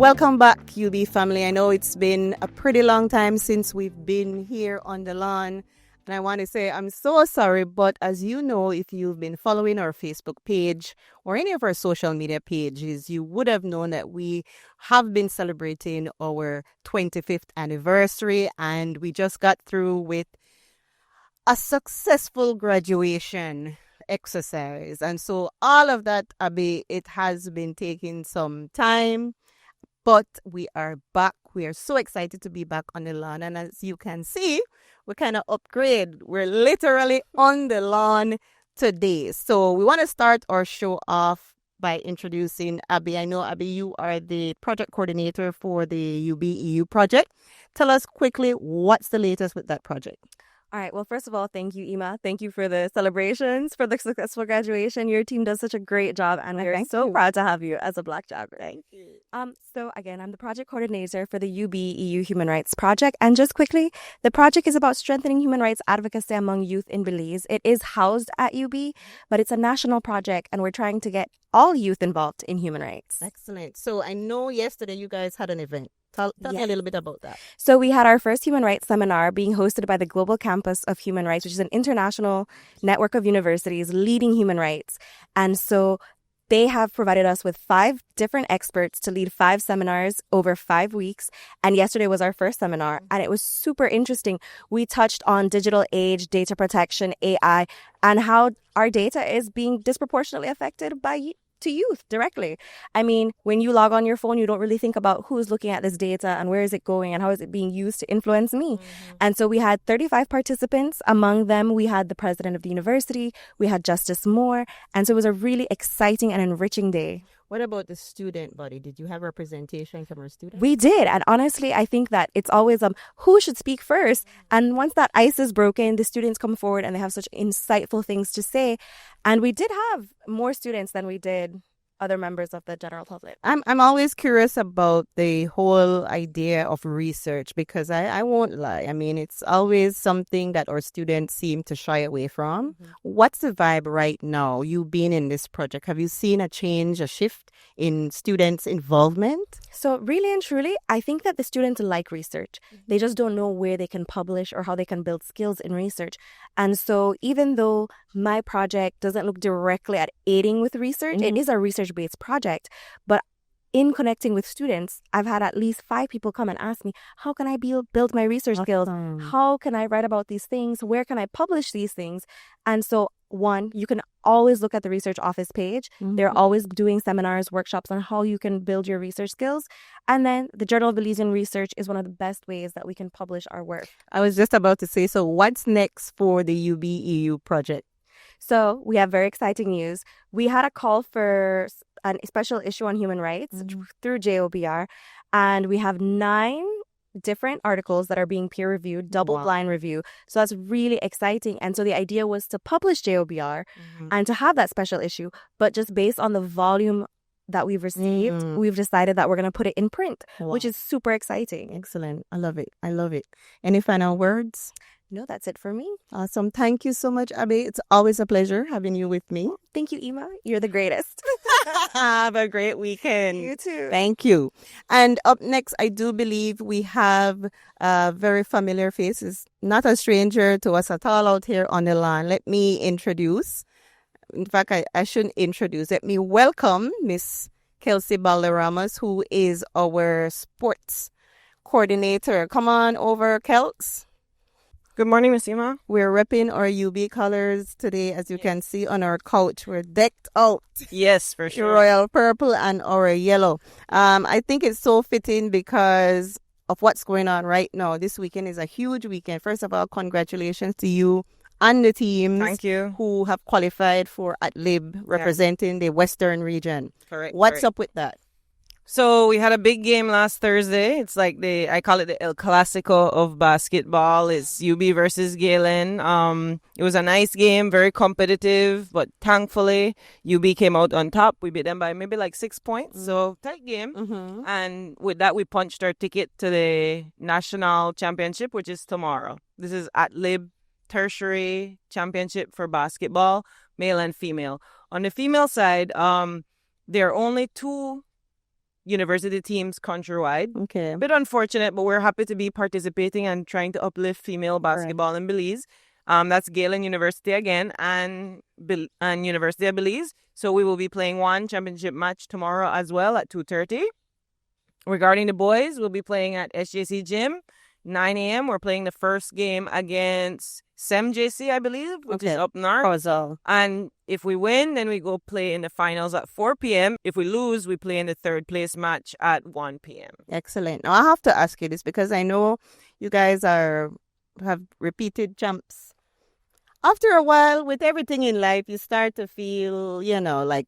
Welcome back, UB family. I know it's been a pretty long time since we've been here on the lawn. And I want to say I'm so sorry, but as you know, if you've been following our Facebook page or any of our social media pages, you would have known that we have been celebrating our 25th anniversary, and we just got through with a successful graduation exercise. And so all of that, Abbie, it has been taking some time. But we are back. We are so excited to be back on the lawn. And as you can see, we kind of upgrade. We're literally on the lawn today. So we want to start our show off by introducing Abbie. I know, Abbie, you are the project coordinator for the UBEU project. Tell us quickly, what's the latest with that project? All right. Well, first of all, thank you, Ima. Thank you for the celebrations, for the successful graduation. Your team does such a great job, and we're so proud to have you as a Black jogger. Thank you. So again, I'm the project coordinator for the UBEU Human Rights Project. And just quickly, the project is about strengthening human rights advocacy among youth in Belize. It is housed at UB, but it's a national project, and we're trying to get all youth involved in human rights. Excellent. So I know yesterday you guys had an event. Tell me a little bit about that. So we had our first human rights seminar being hosted by the Global Campus of Human Rights, which is an international network of universities leading human rights. And so they have provided us with 5 different experts to lead 5 seminars over 5 weeks. And yesterday was our first seminar, and it was super interesting. We touched on digital age, data protection, AI, and how our data is being disproportionately affected by to youth directly. I mean, when you log on your phone, you don't really think about who's looking at this data and where is it going and how is it being used to influence me. And so we had 35 participants. Among them, we had the president of the university, we had Justice Moore. And so it was a really exciting and enriching day. What about the student body? Did you have representation from our students? We did. And honestly, I think that it's always who should speak first. And once that ice is broken, the students come forward and they have such insightful things to say. And we did have more students than we did other members of the general public. I'm always curious about the whole idea of research, because I won't lie. I mean, it's always something that our students seem to shy away from. What's the vibe right now? You being in this project, have you seen a change, a shift in students' involvement? So really and truly, I think that the students like research. They just don't know where they can publish or how they can build skills in research. And so even though my project doesn't look directly at aiding with research, it is a research-based project. But in connecting with students, I've had at least 5 people come and ask me, how can I build my research skills? How can I write about these things? Where can I publish these things? And so, one, you can always look at the research office page. They're always doing seminars, workshops on how you can build your research skills. And then the Journal of Belizean Research is one of the best ways that we can publish our work. I was just about to say, so what's next for the UBEU project? So we have very exciting news. We had a call for a special issue on human rights through JOBR, and we have 9 different articles that are being peer reviewed, double-blind review. So that's really exciting. And so the idea was to publish JOBR and to have that special issue, but just based on the volume that we've received, we've decided that we're going to put it in print, which is super exciting. Excellent. I love it. I love it. Any final words? No, that's it for me. Awesome. Thank you so much, Abbie. It's always a pleasure having you with me. Thank you, Ima. You're the greatest. Have a great weekend. You too. Thank you. And up next, I do believe we have very familiar faces, not a stranger to us at all out here on the lawn. Let me introduce. In fact, I shouldn't introduce. Let me welcome Miss Kelsey Balderamos, who is our sports coordinator. Come on over, Kels. Good morning, Miss Ima. We're repping our UB colors today, as you can see on our couch. We're decked out. Yes, for sure. Royal purple and our yellow. I think it's so fitting because of what's going on right now. This weekend is a huge weekend. First of all, congratulations to you and the teams. Thank you. Who have qualified for AtLib representing the Western region. Correct. What's up with that? So we had a big game last Thursday. It's like I call it the El Clasico of basketball. It's UB versus Galen. It was a nice game, very competitive, but thankfully UB came out on top. We beat them by maybe like 6 points. So tight game. And with that, we punched our ticket to the national championship, which is tomorrow. This is AtLib tertiary championship for basketball, male and female. On the female side, there are only 2 university teams countrywide. Okay. A bit unfortunate, but we're happy to be participating and trying to uplift female basketball in Belize. That's Galen University again and University of Belize. So we will be playing one championship match tomorrow as well at 2:30. Regarding the boys, we'll be playing at SJC Gym, 9 a.m. We're playing the first game against SEMJC, I believe, which is up north. And if we win, then we go play in the finals at 4 p.m. If we lose, we play in the third place match at 1 p.m. Excellent. Now, I have to ask you this because I know you guys have repeated champs. After a while, with everything in life, you start to feel, like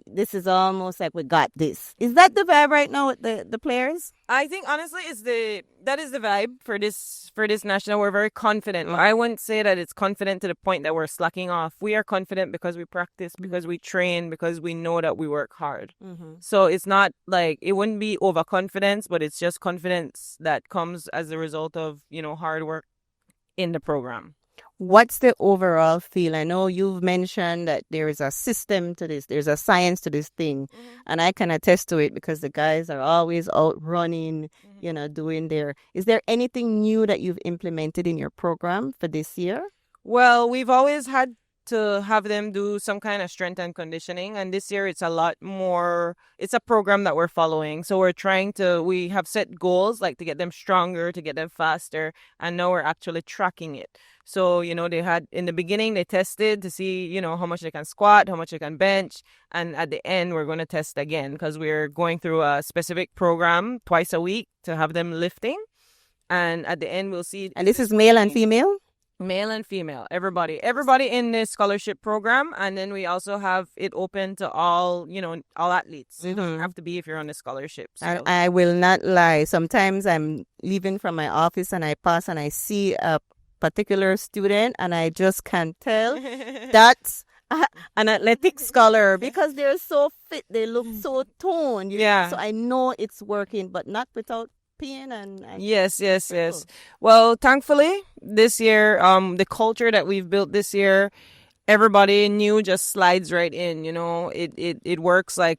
this is almost like we got this. Is that the vibe right now with the players? I think honestly, that is the vibe for this national. We're very confident. I wouldn't say that it's confident to the point that we're slacking off. We are confident because we practice, because we train, because we know that we work hard. Mm-hmm. So it's not like it wouldn't be overconfidence, but it's just confidence that comes as a result of hard work in the program. What's the overall feel? I know you've mentioned that there is a system to this. There's a science to this thing. Mm-hmm. And I can attest to it because the guys are always out running, doing Is there anything new that you've implemented in your program for this year? Well, we've always had to have them do some kind of strength and conditioning. And this year it's a lot more, it's a program that we're following. So we have set goals like to get them stronger, to get them faster. And now we're actually tracking it. So, they had, in the beginning, they tested to see, how much they can squat, how much they can bench. And at the end, we're going to test again because we're going through a specific program twice a week to have them lifting. And at the end, we'll see. And this is male and female? Male and female, everybody in this scholarship program. And then we also have it open to all athletes. You don't have to be if you're on the scholarship. So. And I will not lie. Sometimes I'm leaving from my office and I pass and I see a particular student and I just can't tell that's an athletic scholar because they're so fit. They look so toned. Yeah. So I know it's working, but not without pain and yes. Well, thankfully this year, the culture that we've built this year, everybody new just slides right in. It works like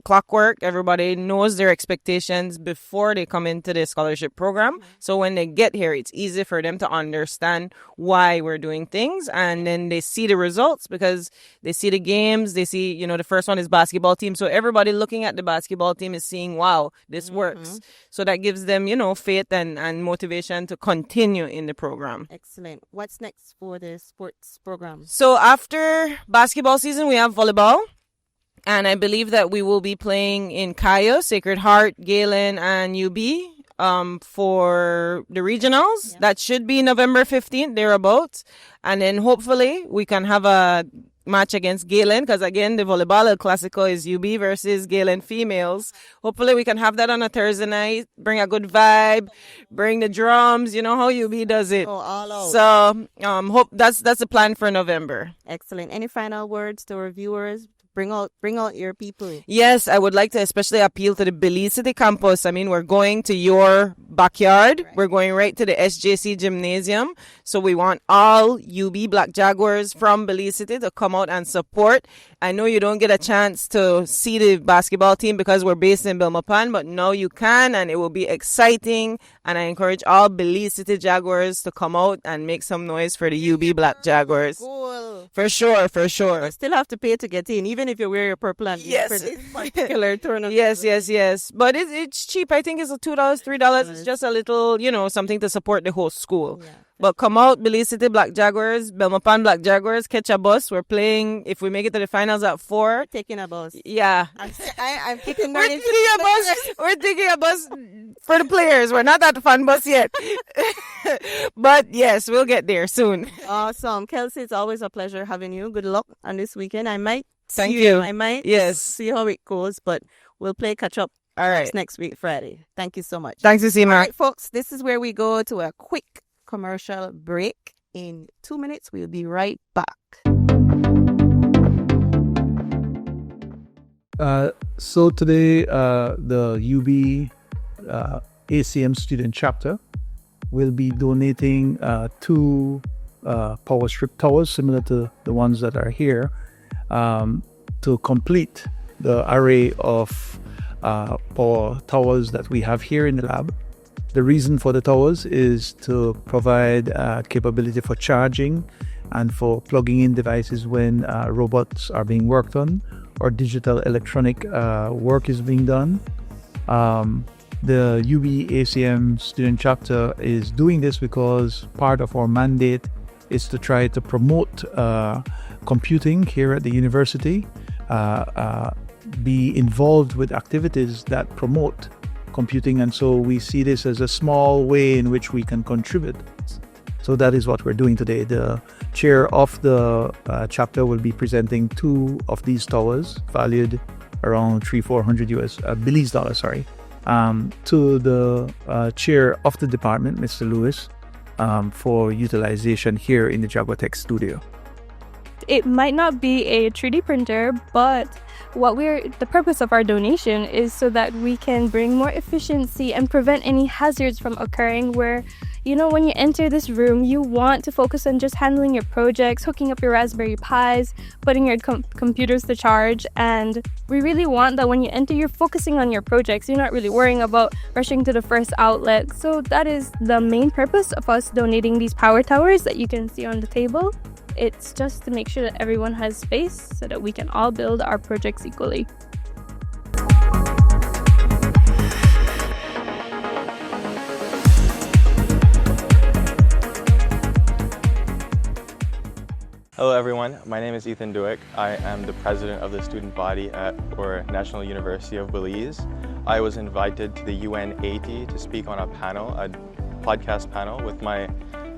clockwork. Everybody knows their expectations before they come into the scholarship program. Mm-hmm. So when they get here, it's easy for them to understand why we're doing things, and then they see the results because they see the games. They see, the first one is basketball team. So everybody looking at the basketball team is seeing, wow, this works. So that gives them, faith and motivation to continue in the program. Excellent. What's next for the sports program? So after basketball season, we have volleyball. And I believe that we will be playing in Cayo, Sacred Heart, Galen, and UB for the regionals. Yeah. That should be November 15th, thereabouts. And then hopefully we can have a match against Galen because, again, the volleyball El Clasico is UB versus Galen females. Hopefully we can have that on a Thursday night, bring a good vibe, bring the drums. You know how UB does it. Oh, all out. So hope that's the plan for November. Excellent. Any final words to our viewers? Bring out your people. Yes, I would like to especially appeal to the Belize City campus. I mean, we're going to your backyard. Right. We're going right to the SJC gymnasium. So we want all UB Black Jaguars from Belize City to come out and support. I know you don't get a chance to see the basketball team because we're based in Belmopan, but now you can, and it will be exciting. And I encourage all Belize City Jaguars to come out and make some noise for the UB Black Jaguars. Cool. For sure. You still have to pay to get in, even if you wear your purple and yes. for this particular tournament. Yes. But it's cheap. I think it's $2, $3. It's just a little, something to support the whole school. Yeah. But come out, Belize City Black Jaguars, Belmopan Black Jaguars, catch a bus. We're playing, if we make it to the finals at 4. Taking a bus. Yeah. I'm taking We're taking a bus for the players. We're not at the fun bus yet. But yes, we'll get there soon. Awesome. Kelsey, it's always a pleasure having you. Good luck on this weekend. I might Thank you. I might see how it goes, but we'll play catch up. All right. Next week, Friday. Thank you so much. Thanks, Seema. All right, folks, this is where we go to a quick commercial break. In 2 minutes, we'll be right back. So today, the UB ACM student chapter will be donating 2 power strip towers similar to the ones that are here to complete the array of power towers that we have here in the lab. The reason for the towers is to provide capability for charging and for plugging in devices when robots are being worked on or digital electronic work is being done. The UB ACM student chapter is doing this because part of our mandate is to try to promote computing here at the university, be involved with activities that promote computing, and so we see this as a small way in which we can contribute. So that is what we're doing today. The chair of the chapter will be presenting 2 of these towers valued around $300-400 Belize dollars, to the chair of the department, Mr. Lewis, for utilization here in the Jaguar Tech studio. It might not be a 3D printer, but the purpose of our donation is so that we can bring more efficiency and prevent any hazards from occurring where, when you enter this room, you want to focus on just handling your projects, hooking up your Raspberry Pis, putting your computers to charge. And we really want that when you enter, you're focusing on your projects. You're not really worrying about rushing to the first outlet. So that is the main purpose of us donating these power towers that you can see on the table. It's just to make sure that everyone has space so that we can all build our projects equally. Hello everyone, my name is Ethan Duick. I am the president of the student body at our National University of Belize. I was invited to the UN80 to speak on a podcast panel with my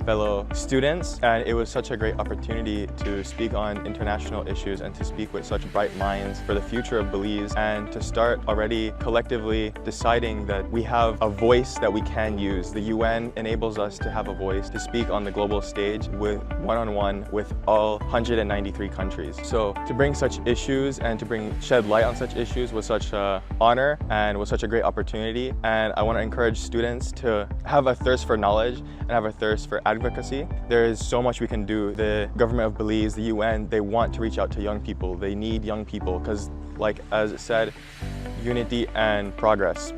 fellow students, and it was such a great opportunity to speak on international issues and to speak with such bright minds for the future of Belize, and to start already collectively deciding that we have a voice that we can use. The UN enables us to have a voice to speak on the global stage with one-on-one with all 193 countries. So to bring such issues and to shed light on such issues was such an honor and was such a great opportunity, and I want to encourage students to have a thirst for knowledge and have a thirst for advocacy. There is so much we can do. The government of Belize, the UN, they want to reach out to young people. They need young people because, like as it said, unity and progress,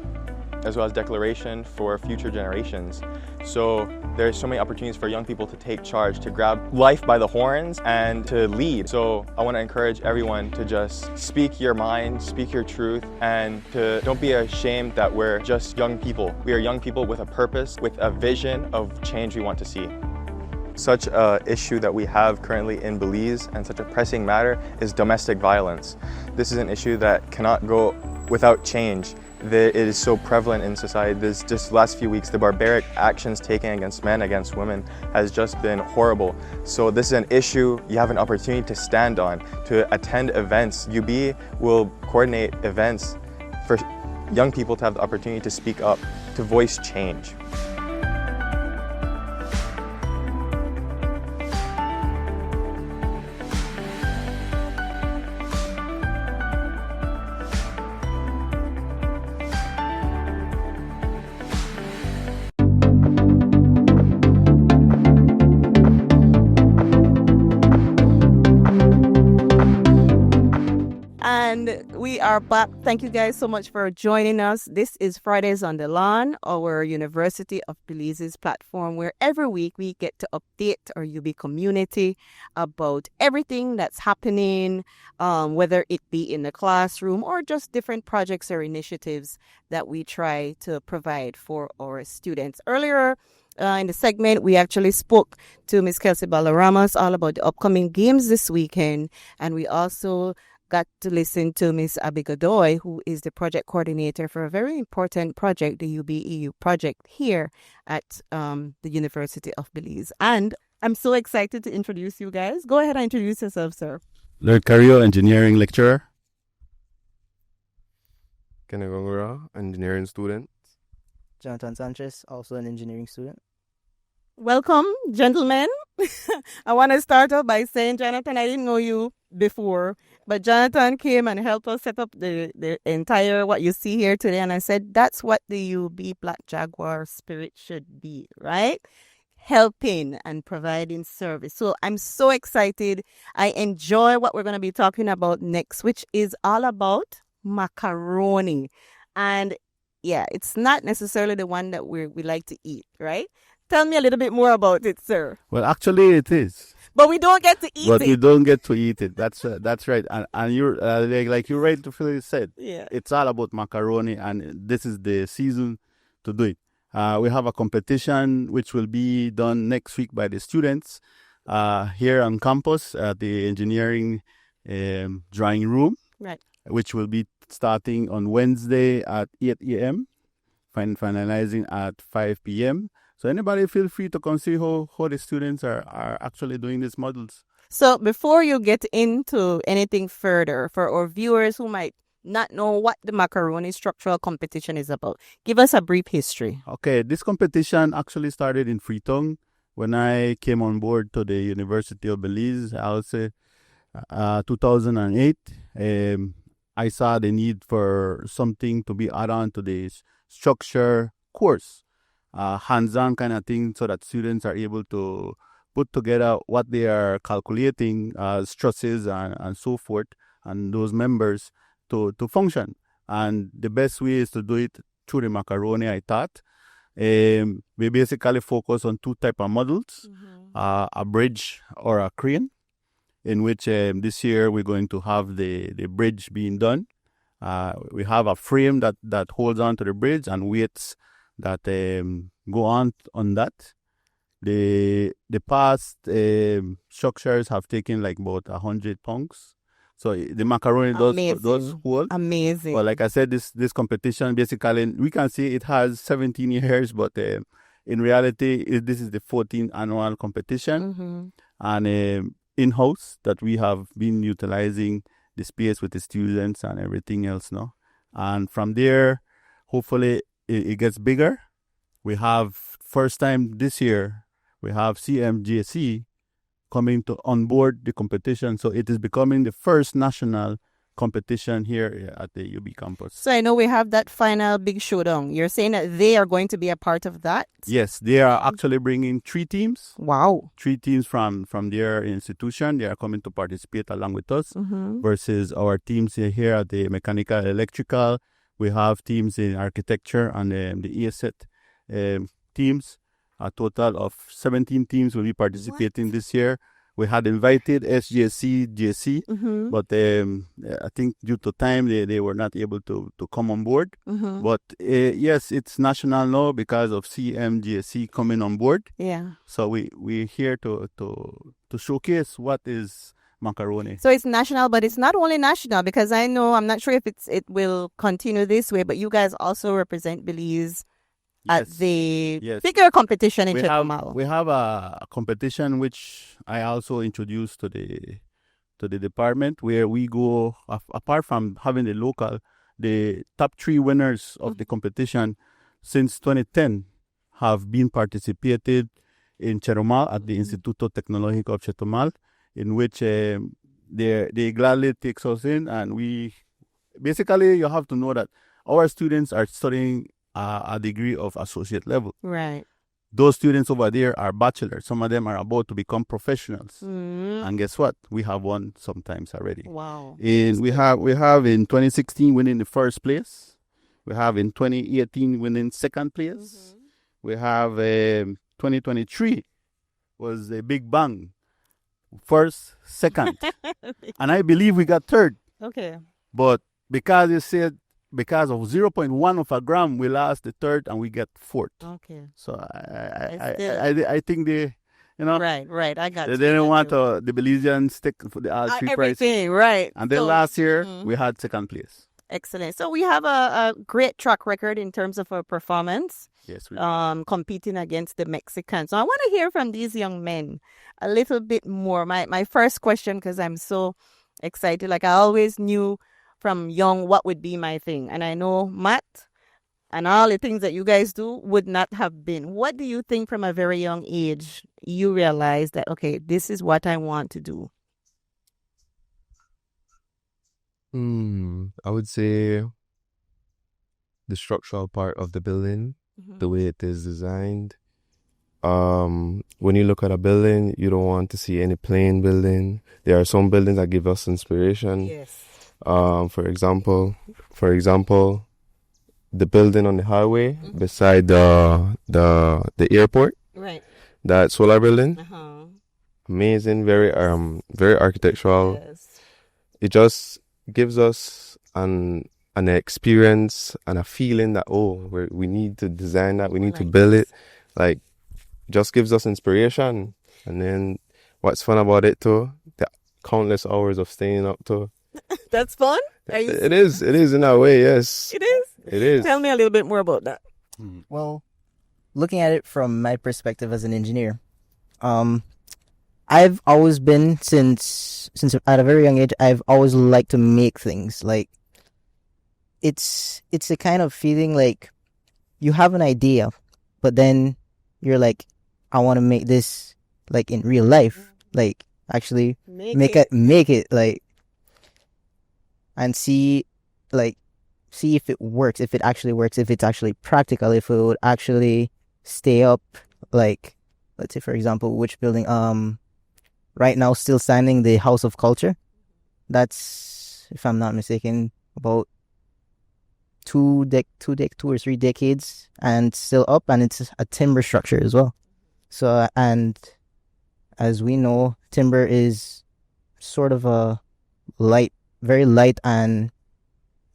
as well as declaration for future generations. So there's so many opportunities for young people to take charge, to grab life by the horns and to lead. So I want to encourage everyone to just speak your mind, speak your truth, and to don't be ashamed that we're just young people. We are young people with a purpose, with a vision of change we want to see. Such an issue that we have currently in Belize and such a pressing matter is domestic violence. This is an issue that cannot go without change. It is so prevalent in society. This just last few weeks, the barbaric actions taken against men, against women, has just been horrible. So this is an issue you have an opportunity to stand on, to attend events. UB will coordinate events for young people to have the opportunity to speak up, to voice change. And we are back. Thank you guys so much for joining us. This is Fridays on the Lawn, our University of Belize's platform, where every week we get to update our UB community about everything that's happening, whether it be in the classroom or just different projects or initiatives that we try to provide for our students. Earlier in the segment, we actually spoke to Ms. Kelsey Balderamos all about the upcoming games this weekend, and we also got to listen to Ms. Abbie Godoy, who is the project coordinator for a very important project, the UBEU project here at the University of Belize. And I'm so excited to introduce you guys. Go ahead and introduce yourself, sir. Lloyd Carillo, engineering lecturer. Kenegongura, engineering student. Jonathan Sanchez, also an engineering student. Welcome, gentlemen. I want to start off by saying, Jonathan, I didn't know you before, but Jonathan came and helped us set up the entire what you see here today. And I said, that's what the UB Black Jaguar spirit should be, right? Helping and providing service. So I'm so excited. I enjoy what we're going to be talking about next, which is all about macaroni. And yeah, it's not necessarily the one that we like to eat, right? Tell me a little bit more about it, sir. Well, actually, it is. But we don't get to eat But it. we don't get to eat it. That's right. And you're like you rightfully said. Yeah. It's all about macaroni, and this is the season to do it. We have a competition which will be done next week by the students here on campus at the engineering drawing room, Right. which will be starting on Wednesday at 8 a.m. finalizing at 5 p.m. So anybody feel free to come see how the students are actually doing these models. So before you get into anything further, for our viewers who might not know what the macaroni structural competition is about, give us a brief history. Okay, this competition actually started in Freetown when I came on board to the University of Belize. I would say 2008. I saw the need for something to be added on to this structure course. Hands-on kind of thing, so that students are able to put together what they are calculating, stresses and so forth, and those members to function. And the best way is to do it through the macaroni, I thought. We basically focus on two type of models, a bridge or a crane, in which this year we're going to have the bridge being done. We have a frame that holds on to the bridge and weights that go on that. The past structures have taken like about 100 pounds. So the macaroni does hold. Amazing. Well, like I said, this competition basically, we can see it has 17 years, but in reality, this is the 14th annual competition. And in-house that we have been utilizing the space with the students and everything else now. And from there, hopefully, it gets bigger. We have first time this year, we have CMGC coming on board the competition. So it is becoming the first national competition here at the UB campus. So I know we have that final big showdown. You're saying that they are going to be a part of that? Yes, they are actually bringing 3 teams. Wow. 3 teams from their institution. They are coming to participate along with us versus our teams here at the mechanical electrical. We have teams in architecture and the ESET teams. A total of 17 teams will be participating this year. We had invited SJC, JC, but I think due to time, they were not able to come on board. But yes, it's national now because of CMGSC coming on board. Yeah. So we're here to showcase what is macaroni. So it's national, but it's not only national, because I know, I'm not sure if it will continue this way, but you guys also represent Belize at the figure competition in Chetumal. We have a competition which I also introduced to the department, where we go, apart from having the top 3 winners of the competition since 2010 have been participated in Chetumal at the Instituto Tecnológico of Chetumal, in which they gladly takes us in. And we basically, you have to know that our students are studying a degree of associate level. Right. Those students over there are bachelors. Some of them are about to become professionals. And guess what? We have won sometimes already. Wow. We have in 2016 winning the first place. We have in 2018 winning second place. We have 2023 was a big bang. First, second. And I believe we got third. Okay. But because you said because of 0.1 of a gram, we lost the third and we get fourth. Okay. So I think they, Right. I got they you. didn't want the Belizean stick for the three prize. Everything, right. And then last year we had second place. Excellent. So we have a great track record in terms of our performance. Yes, we do. Competing against the Mexicans. So I want to hear from these young men a little bit more. My first question, because I'm so excited. Like I always knew from young what would be my thing. And I know Matt and all the things that you guys do would not have been. What do you think from a very young age you realize that, okay, this is what I want to do? I would say the structural part of the building, the way it is designed. When you look at a building, you don't want to see any plain building. There are some buildings that give us inspiration. Yes. For example, the building on the highway beside the airport. Right. That solar building. Uh-huh. Amazing, very architectural. Yes. It just gives us an experience and a feeling that we need to design that, we need to build it. Like, just gives us inspiration. And then what's fun about it too, the countless hours of staying up too. That's fun? It is in a way, yes. It is? It is. Tell me a little bit more about that. Well, looking at it from my perspective as an engineer, I've always been, since at a very young age, I've always liked to make things. Like, it's a kind of feeling like you have an idea, but then you're like, I want to make this like in real life, like actually make it like, and see if it works, if it actually works, if it's actually practical, if it would actually stay up. Like, let's say for example, which building right now still standing, the House of Culture. That's, if I'm not mistaken, about 2 or 3 decades and still up, and it's a timber structure as well. So, and as we know, timber is sort of a very light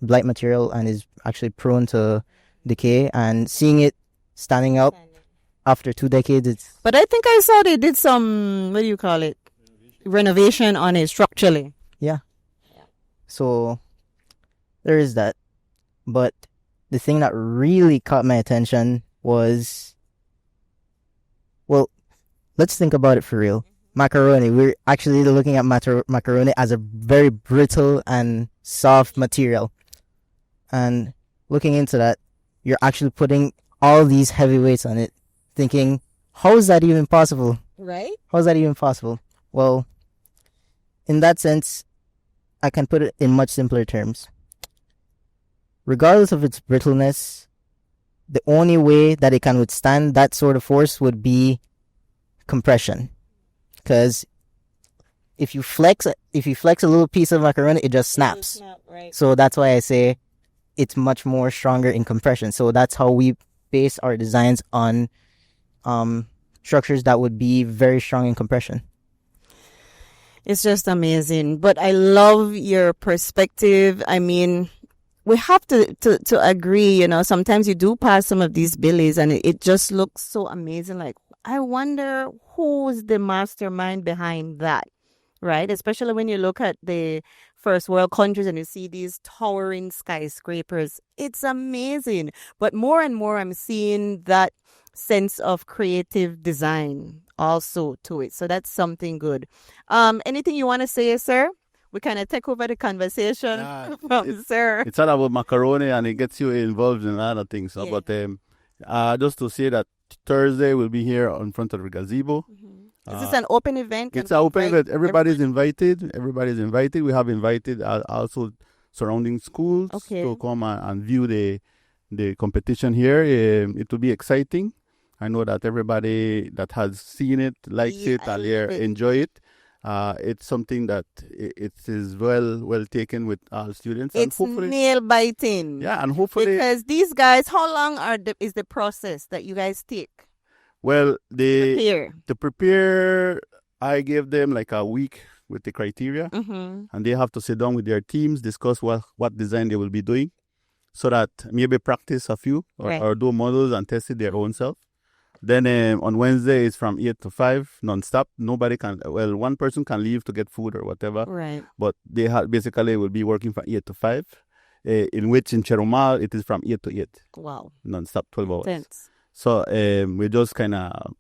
material, and is actually prone to decay. And seeing it standing up after 2 decades, But I think I saw they did some, what do you call it, renovation on it structurally. Yeah. So there is that. But the thing that really caught my attention was, well, let's think about it for real. Macaroni. We're actually looking at macaroni as a very brittle and soft material. And looking into that, you're actually putting all these heavy weights on it, thinking, how is that even possible? Right? How is that even possible? Well, in that sense, I can put it in much simpler terms. Regardless of its brittleness, the only way that it can withstand that sort of force would be compression. Because if you flex a little piece of macaroni, it just snaps. Right. So that's why I say it's much more stronger in compression. So that's how we base our designs on structures that would be very strong in compression. It's just amazing. But I love your perspective. I mean, we have to agree, you know, sometimes you do pass some of these Belize and it just looks so amazing. Like, I wonder who's the mastermind behind that, right? Especially when you look at the first world countries and you see these towering skyscrapers. It's amazing. But more and more I'm seeing that sense of creative design also to it. So that's something good. Anything you want to say, sir? We kind of take over the conversation from sir. It's all about macaroni, and it gets you involved in a lot of things. Yeah. But just to say that Thursday we'll be here in front of the gazebo. Is this an open event? It's an open event. Everybody's invited. Everybody's invited. We have invited also surrounding schools to come and view the competition here. It will be exciting. I know that everybody that has seen it likes it and enjoy it. It's something that it is well taken with our students. It's and hopefully, nail biting. Yeah, and hopefully, because these guys, how long is the process that you guys take? Well, to prepare, I gave them like a week with the criteria, and they have to sit down with their teams, discuss what design they will be doing, so that maybe practice a few or do models and test it their own self. Then on Wednesday, it's from 8 to 5, non-stop. Nobody can, one person can leave to get food or whatever. Right. But they basically will be working from 8 to 5, in which in Cherumal, it is from 8 to 8. Wow. Non-stop, 12 hours. Intense. So we just kind of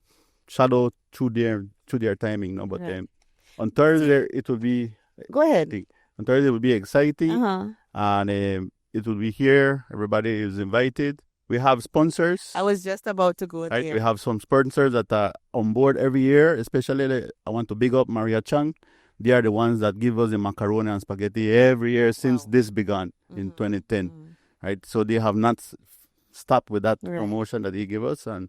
shadow through their timing. No? But on Thursday, it will be... Go ahead. On Thursday, it will be exciting. And it will be here. Everybody is invited. We have sponsors. I was just about to go there. We have some sponsors that are on board every year. Especially, I want to big up Maria Chang. They are the ones that give us the macaroni and spaghetti every year since this began in 2010. Right? So they have not stopped with that promotion that they give us. And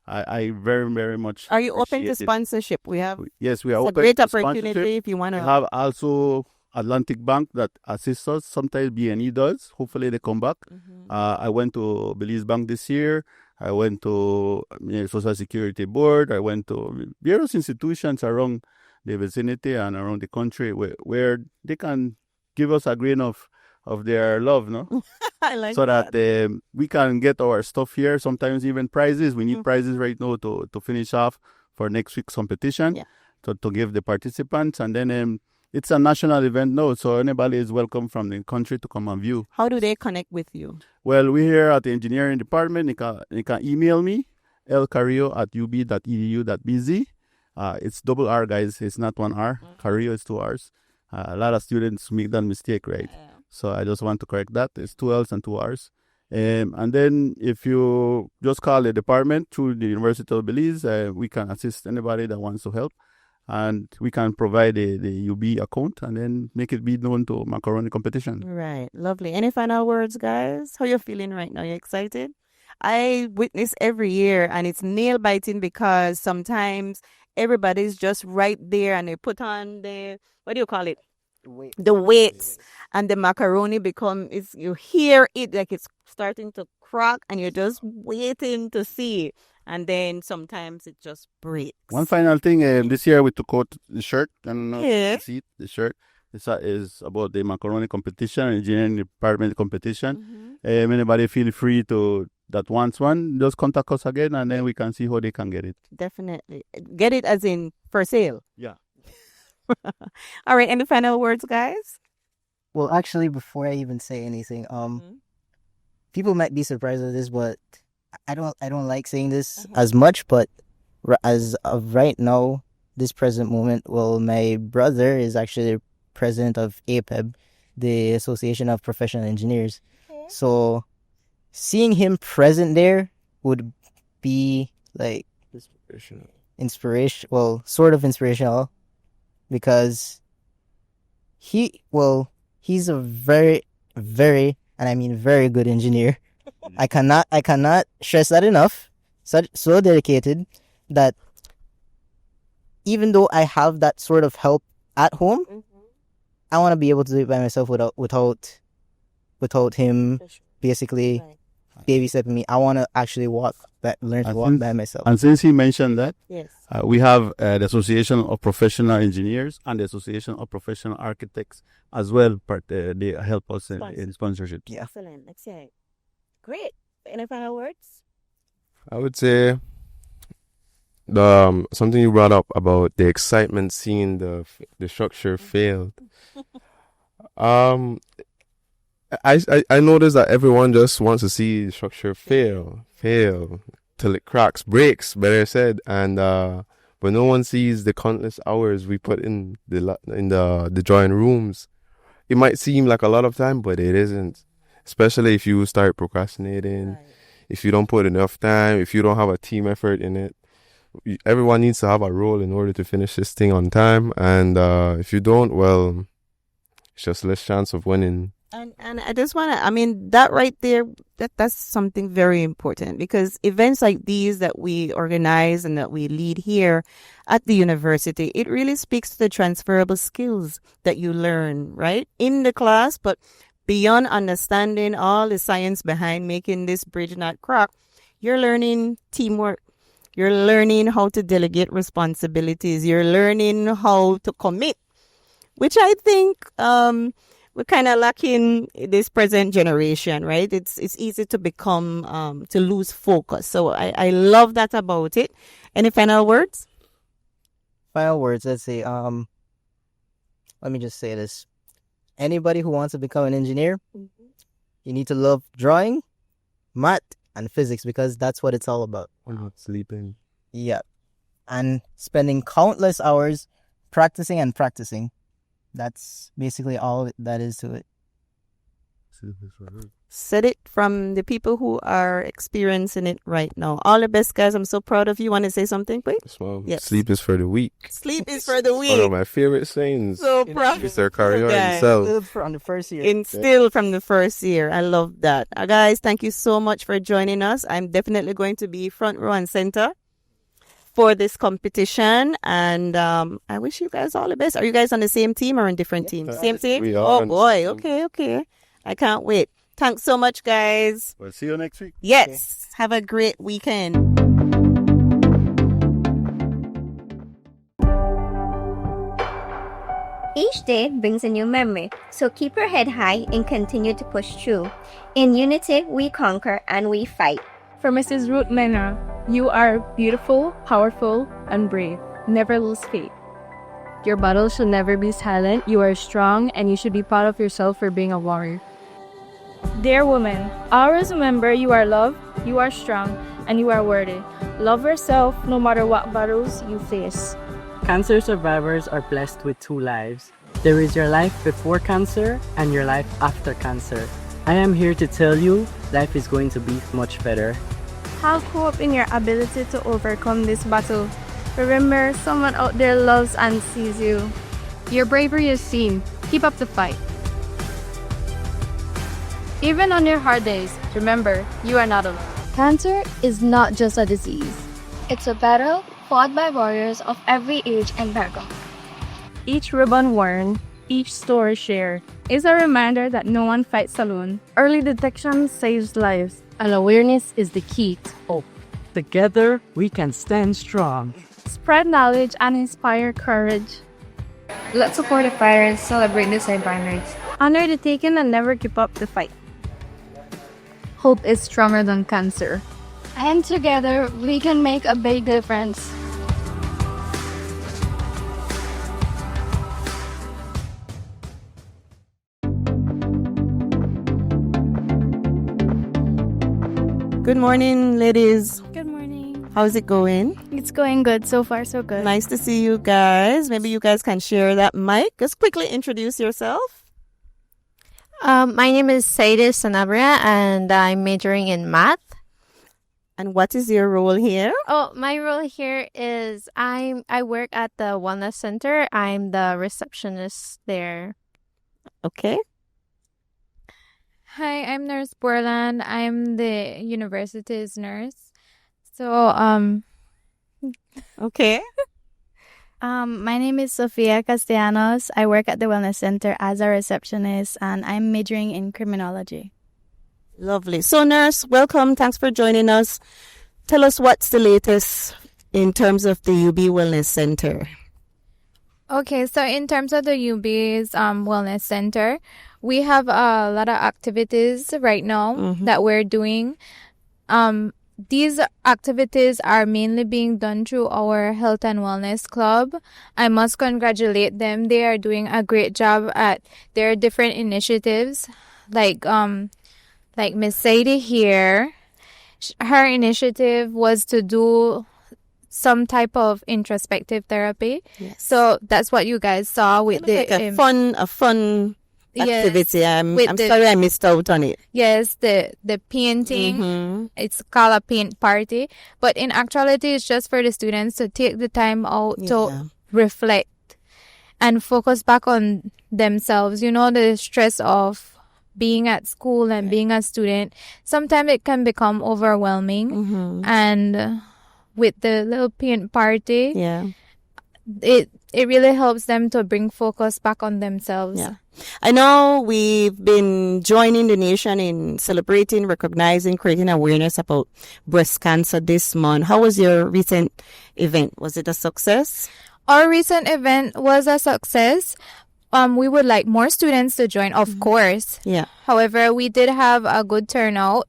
I very, very much Are you open to sponsorship? We have... Yes, we are open. It's a great opportunity if you want to... We have also Atlantic Bank that assists us. Sometimes BNE does. Hopefully they come back. I went to Belize Bank this year. I went to Social Security Board. I went to various institutions around the vicinity and around the country where they can give us a grain of their love, no? I like so that we can get our stuff here. Sometimes even prizes. We need prizes right now to finish off for next week's competition. Yeah. To give the participants. And then it's a national event now, so anybody is welcome from the country to come and view. How do they connect with you? Well, we're here at the engineering department. You can email me, lcarillo@ub.edu.bz. It's double R, guys. It's not one R. Carillo is 2 R's. A lot of students make that mistake, right? So I just want to correct that. It's 2 L's and 2 R's. And then if you just call the department through the University of Belize, we can assist anybody that wants to help. And we can provide the UB account and then make it be known to macaroni competition. Right. Lovely. Any final words, guys? How you feeling right now? You excited? I witness every year, and it's nail-biting because sometimes everybody's just right there and they put on the, what do you call it? The weights, and the macaroni you hear it like it's starting to crack and you're just waiting to see. And then sometimes it just breaks. One final thing, this year we took out the shirt. I don't know if you see it, the shirt. Is about the macaroni competition, engineering department competition. Anybody feel free that wants one, just contact us again and then we can see how they can get it. Definitely. Get it as in for sale. Yeah. All right. Any final words, guys? Well, actually, before I even say anything, people might be surprised at this, but I don't like saying this as much, but as of right now, this present moment, well, my brother is actually the president of APEB, the Association of Professional Engineers. So seeing him present there would be like sort of inspirational, because he's a very, very, and I mean very good engineer. I cannot stress that enough. So dedicated that even though I have that sort of help at home, I want to be able to do it by myself without him basically babystepping me. I want to actually learn to walk by myself. And since he mentioned that, yes, we have the Association of Professional Engineers and the Association of Professional Architects as well. They help us in sponsorship. Yeah. Excellent. Excellent. Great. Any final words? I would say something you brought up about the excitement seeing the structure failed. I noticed that everyone just wants to see the structure fail till it cracks, breaks, better said, and but no one sees the countless hours we put in the drawing rooms. It might seem like a lot of time, but it isn't. Especially if you start procrastinating, if you don't put enough time, if you don't have a team effort in it. Everyone needs to have a role in order to finish this thing on time. And if you don't, well, it's just less chance of winning. And I just want to, that right there, that's something very important, because events like these that we organize and that we lead here at the university, it really speaks to the transferable skills that you learn, right, in the class, but beyond understanding all the science behind making this bridge not crack, you're learning teamwork. You're learning how to delegate responsibilities. You're learning how to commit, which I think we're kind of lacking this present generation, right? It's easy to become, to lose focus. So I love that about it. Any final words? Final words, let's see. Let me just say this. Anybody who wants to become an engineer, you need to love drawing, math, and physics, because that's what it's all about. We're not sleeping. Yeah. And spending countless hours practicing and practicing. That's basically all that is to it. Said it from the people who are experiencing it right now. All the best, guys. I'm so proud of you. Want to say something, please? Well, yes. Sleep is for the weak. Sleep is for the weak. One of my favorite sayings. So proud. Mr. Carillo himself. From the first year. Instilled from the first year. I love that. Guys, thank you so much for joining us. I'm definitely going to be front row and center. for this competition, and I wish you guys all the best. Are you guys on the same team or on different teams? Same team? We are Oh, on the boy. same team. Okay. I can't wait. Thanks so much, guys. We'll see you next week. Yes. Have a great weekend. Each day brings a new memory, so keep your head high and continue to push through. In unity, we conquer and we fight. For Mrs. Ruth Mena, you are beautiful, powerful, and brave. Never lose faith. Your battle should never be silent. You are strong, and you should be proud of yourself for being a warrior. Dear woman, always remember you are loved, you are strong, and you are worthy. Love yourself no matter what battles you face. Cancer survivors are blessed with two lives. There is your life before cancer and your life after cancer. I am here to tell you, life is going to be much better. Have hope in your ability to overcome this battle. Remember, someone out there loves and sees you. Your bravery is seen. Keep up the fight. Even on your hard days, remember, you are not alone. Cancer is not just a disease. It's a battle fought by warriors of every age and background. Each ribbon worn, each story shared, is a reminder that no one fights alone. Early detection saves lives, and awareness is the key to hope. Together, we can stand strong. Spread knowledge and inspire courage. Let's support the fighter and celebrate the survivors. Honor the taken and never give up the fight. Hope is stronger than cancer. And together, we can make a big difference. Good morning, ladies. Good morning. How's it going? It's going good. So far, so good. Nice to see you guys. Maybe you guys can share that mic. Just quickly introduce yourself. My name is Saida Sanabria, and I'm majoring in math. And what is your role here? Oh, my role here is I work at the Wellness Center. I'm the receptionist there. Okay. Hi, I'm Nurse Borland. I'm the university's nurse. So, Okay. My name is Sofia Castellanos. I work at the Wellness Center as a receptionist, and I'm majoring in criminology. Lovely. So, nurse, welcome. Thanks for joining us. Tell us what's the latest in terms of the UB Wellness Center. Okay, so in terms of the UB's Wellness Center, we have a lot of activities right now that we're doing. These activities are mainly being done through our Health and Wellness Club. I must congratulate them. They are doing a great job at their different initiatives. Like Miss Sadie here, her initiative was to do some type of introspective therapy. Yes. So that's what you guys saw with Like a fun activity. I'm sorry I missed out on it. Yes, the painting. It's called a paint party. But in actuality, it's just for the students to take the time out to reflect and focus back on themselves. You know, the stress of being at school and being a student, sometimes it can become overwhelming. And with the little paint party, it really helps them to bring focus back on themselves. Yeah. I know we've been joining the nation in celebrating, recognizing, creating awareness about breast cancer this month. How was your recent event? Was it a success? Our recent event was a success. We would like more students to join, of course. Yeah. However, we did have a good turnout.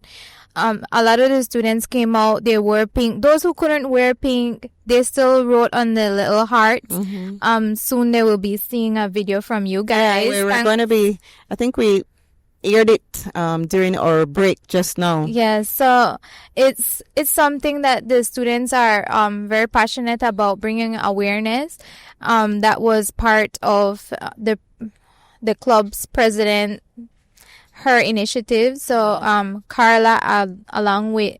A lot of the students came out. They wore pink. Those who couldn't wear pink, they still wrote on the little hearts. Soon they will be seeing a video from you guys. Yeah, we're going to be, I think we aired it during our break just now. Yes, so it's something that the students are very passionate about bringing awareness. That was part of the club's president, her initiative. So Carla, along with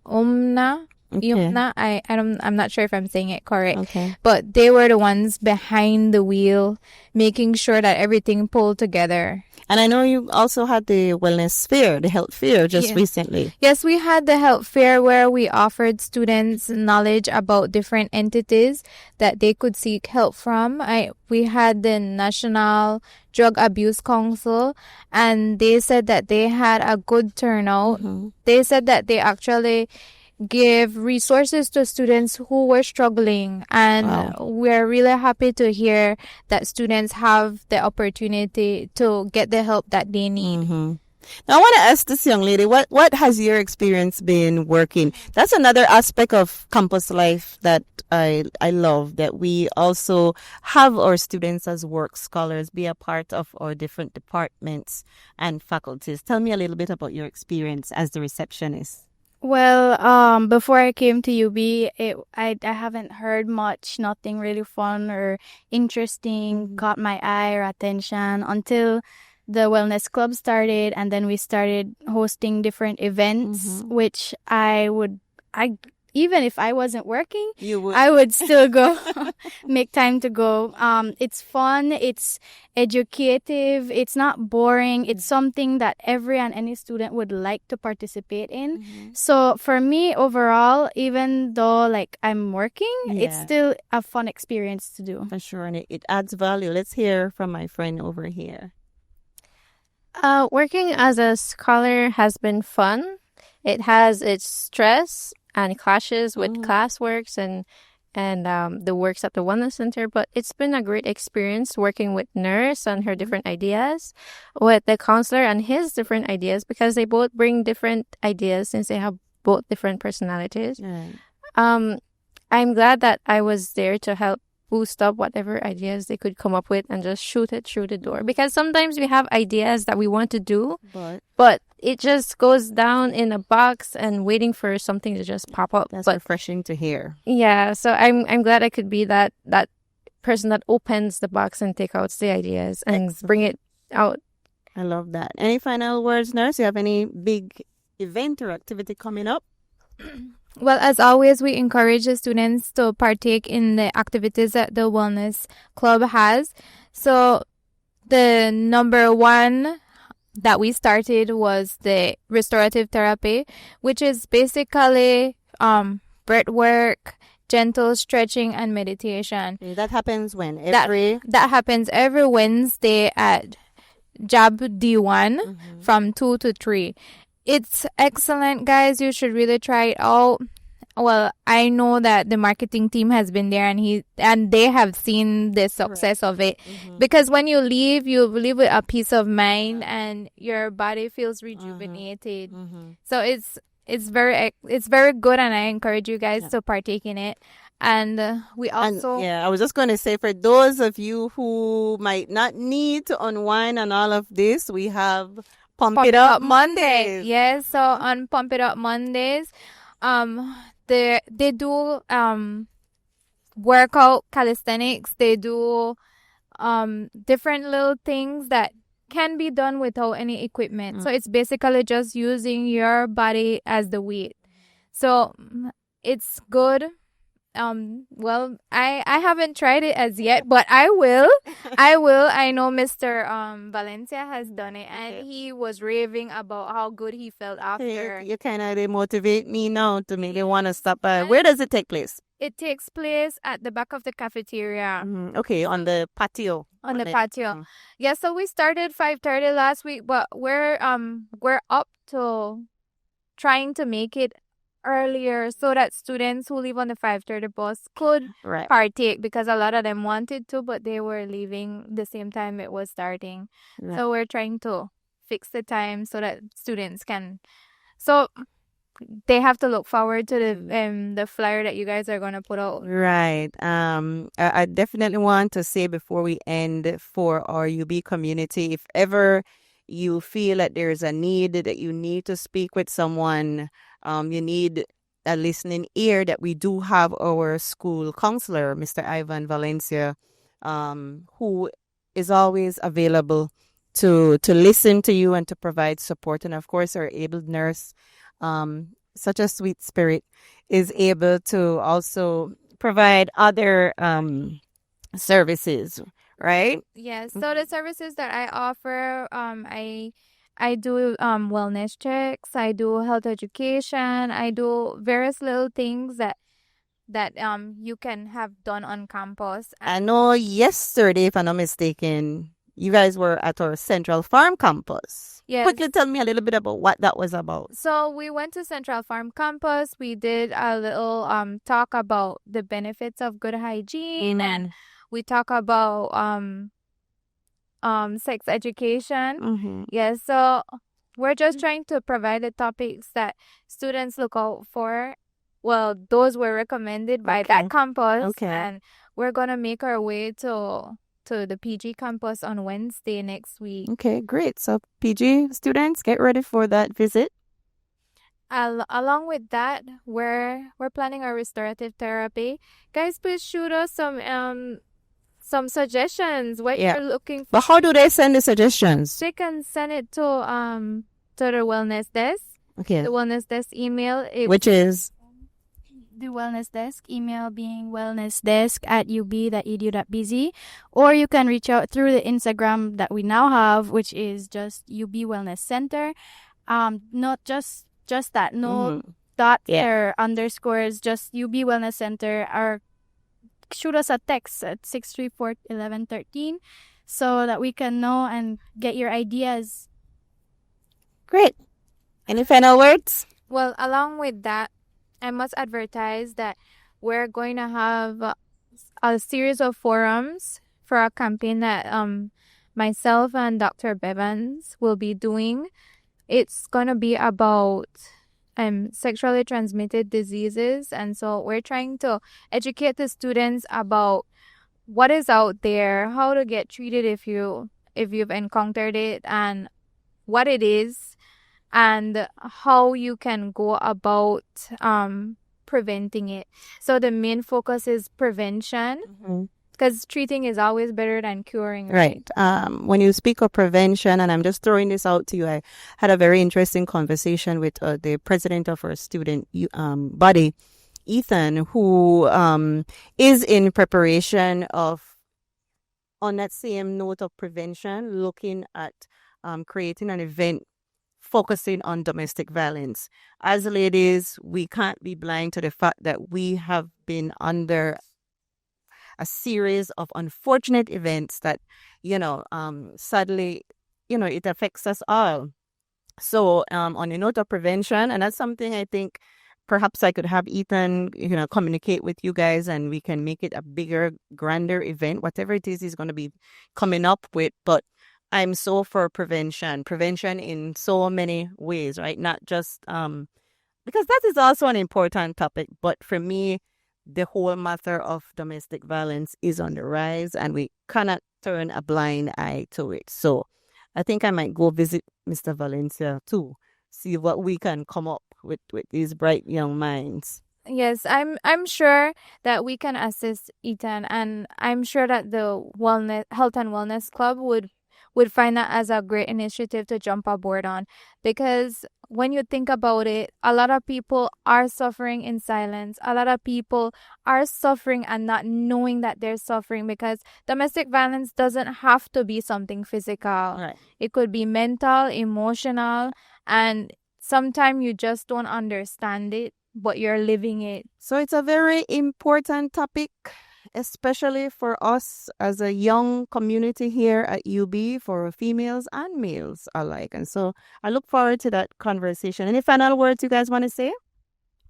Umna, I'm not sure if I'm saying it correct. Okay. But they were the ones behind the wheel, making sure that everything pulled together. And I know you also had the wellness fair, the health fair just recently. Yes, we had the health fair where we offered students knowledge about different entities that they could seek help from. We had the National Drug Abuse Council, and they said that they had a good turnout. They said that they actually give resources to students who were struggling, and we're really happy to hear that students have the opportunity to get the help that they need. Now, I want to ask this young lady, what has your experience been working? That's another aspect of campus life that I love, that we also have our students as work scholars be a part of our different departments and faculties. Tell me a little bit about your experience as the receptionist. Well, before I came to UB, I haven't heard much, nothing really fun or interesting caught my eye or attention until the wellness club started, and then we started hosting different events, which even if I wasn't working, I would still go, make time to go. It's fun, it's educative, it's not boring. It's something that every and any student would like to participate in. So for me, overall, even though like I'm working, it's still a fun experience to do. For sure, and it adds value. Let's hear from my friend over here. Working as a scholar has been fun. It has its stress and clashes with classworks and the works at the Wellness Center, but it's been a great experience working with Nurse and her different ideas, with the counselor and his different ideas, because they both bring different ideas since they have both different personalities. I'm glad that I was there to help boost up whatever ideas they could come up with and just shoot it through the door, because sometimes we have ideas that we want to do, but it just goes down in a box and waiting for something to just pop up. That's refreshing to hear. Yeah, so I'm glad I could be that person that opens the box and take out the ideas and bring it out. I love that. Any final words, Nurse? You have any big event or activity coming up? Well, as always, we encourage the students to partake in the activities that the Wellness Club has. So the number one that we started was the restorative therapy, which is basically breath work, gentle stretching, and meditation. That happens when? That happens every Wednesday at JAB D1 from 2 to 3. It's excellent, guys. You should really try it out. Well, I know that the marketing team has been there and they have seen the success of it. Because when you leave with a peace of mind and your body feels rejuvenated. So it's very good, and I encourage you guys to partake in it. And we also... I was just going to say, for those of you who might not need to unwind on all of this, we have Pump It Up Mondays. Yes, so on Pump It Up Mondays, they do workout calisthenics. They do different little things that can be done without any equipment. So it's basically just using your body as the weight. So it's good. Well, I haven't tried it as yet, but I will. I know Mr. Valencia has done it, and he was raving about how good he felt after. You kind of motivate me now to make me want to stop by. Where does it take place? It takes place at the back of the cafeteria. Okay, on the patio. On the patio. Yeah, so we started 5:30 last week, but we're up to trying to make it earlier so that students who leave on the 5:30 bus could partake, because a lot of them wanted to, but they were leaving the same time it was starting. So we're trying to fix the time so that students can. So they have to look forward to the flyer that you guys are going to put out. Right. I definitely want to say before we end, for our UB community, if ever you feel that there's a need, that you need to speak with someone, you need a listening ear, that we do have our school counselor, Mr. Ivan Valencia, who is always available to listen to you and to provide support. And of course, our able nurse, such a sweet spirit, is able to also provide other services right? Yes. So the services that I offer, I do wellness checks, I do health education, I do various little things that you can have done on campus. I know yesterday, if I'm not mistaken, you guys were at our Central Farm campus. Yes. Quickly tell me a little bit about what that was about. So we went to Central Farm campus. We did a little talk about the benefits of good hygiene, and we talk about sex education. Yes, so we're just trying to provide the topics that students look out for. Well, those were recommended by that campus, and we're gonna make our way to the PG campus on Wednesday next week. Okay, great. So PG students, get ready for that visit. Along with that, we're planning our restorative therapy. Guys, please shoot us some suggestions. What you're looking for. But how do they send the suggestions? They can send it to the wellness desk. Okay. The wellness desk email, which is the wellness desk email being wellnessdesk@ub.edu.bz, or you can reach out through the Instagram that we now have, which is just UB Wellness Center. Not just that, no dots or underscores, just UB Wellness Center, or shoot us a text at 634-1113 so that we can know and get your ideas. Great. Any final words? Well, along with that, I must advertise that we're going to have a series of forums for a campaign that myself and Dr. Bevans will be doing. It's going to be about sexually transmitted diseases, and so we're trying to educate the students about what is out there, how to get treated if you've encountered it, and what it is, and how you can go about preventing it. So the main focus is prevention, because treating is always better than curing. Right. When you speak of prevention, and I'm just throwing this out to you, I had a very interesting conversation with the president of our student body, Ethan, who is in preparation of, on that same note of prevention, looking at creating an event focusing on domestic violence. As ladies, we can't be blind to the fact that we have been under a series of unfortunate events that, sadly, it affects us all. So on the note of prevention, and that's something I think perhaps I could have Ethan, communicate with you guys, and we can make it a bigger, grander event, whatever it is he's going to be coming up with. But I'm so for prevention in so many ways, right? Not just because that is also an important topic, but for me, the whole matter of domestic violence is on the rise, and we cannot turn a blind eye to it. So I think I might go visit Mr. Valencia too, see what we can come up with these bright young minds. Yes, I'm sure that we can assist Ethan, and I'm sure that the Health and Wellness Club would find that as a great initiative to jump aboard on, because when you think about it, a lot of people are suffering in silence. A lot of people are suffering and not knowing that they're suffering, because domestic violence doesn't have to be something physical. Right. It could be mental, emotional, and sometimes you just don't understand it, but you're living it. So it's a very important topic, especially for us as a young community here at UB, for females and males alike. And so I look forward to that conversation. Any final words you guys want to say?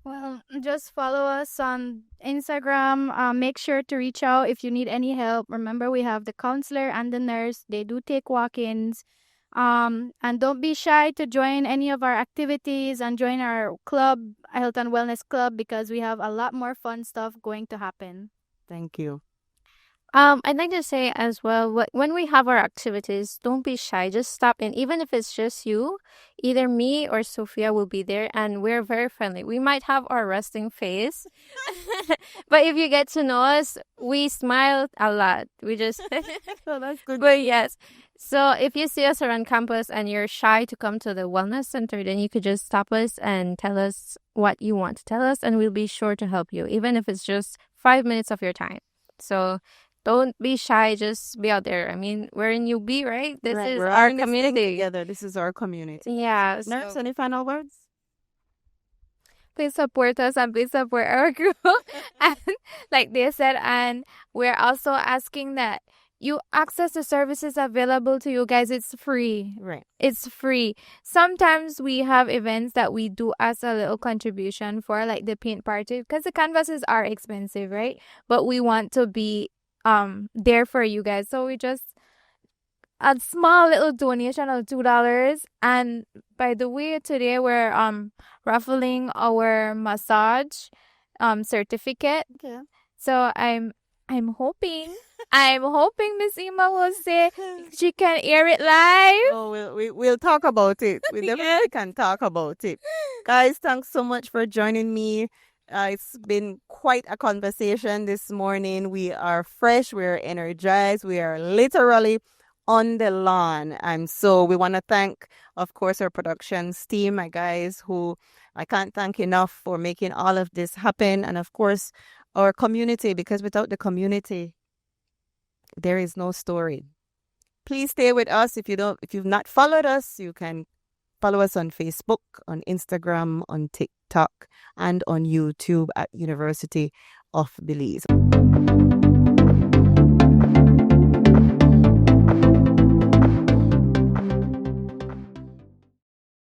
Well, just follow us on Instagram. Make sure to reach out if you need any help. Remember, we have the counselor and the nurse. They do take walk-ins. And don't be shy to join any of our activities and join our club, Health and Wellness Club, because we have a lot more fun stuff going to happen. Thank you. I'd like to say as well, when we have our activities, don't be shy. Just stop in. Even if it's just you, either me or Sophia will be there, and we're very friendly. We might have our resting face, but if you get to know us, we smile a lot. We just... So that's good. But yes. So if you see us around campus and you're shy to come to the wellness center, then you could just stop us and tell us what you want to tell us, and we'll be sure to help you, even if it's just 5 minutes of your time. So don't be shy. Just be out there. I mean, we're in UB, right? This is we're our in this thing community. together. This is our community. Yeah. Nurse, any final words? Please support us and please support our crew. And like they said, and we're also asking that you access the services available to you guys. It's free. Right. It's free. Sometimes we have events that we do as a little contribution for, like the paint party, because the canvases are expensive, right? But we want to be there for you guys. So we just a small little donation of $2. And by the way, today we're raffling our massage certificate. Okay. So I'm hoping Miss Ima will say she can air it live. Oh, we'll talk about it. We definitely can talk about it. Guys, thanks so much for joining me. It's been quite a conversation this morning. We are fresh. We are energized. We are literally on the lawn. And so we want to thank, of course, our productions team, my guys, who I can't thank enough for making all of this happen. And of course, our community, because without the community, there is no story. Please stay with us. If you've not followed us, you can follow us on Facebook, on Instagram, on TikTok, and on YouTube at University of Belize.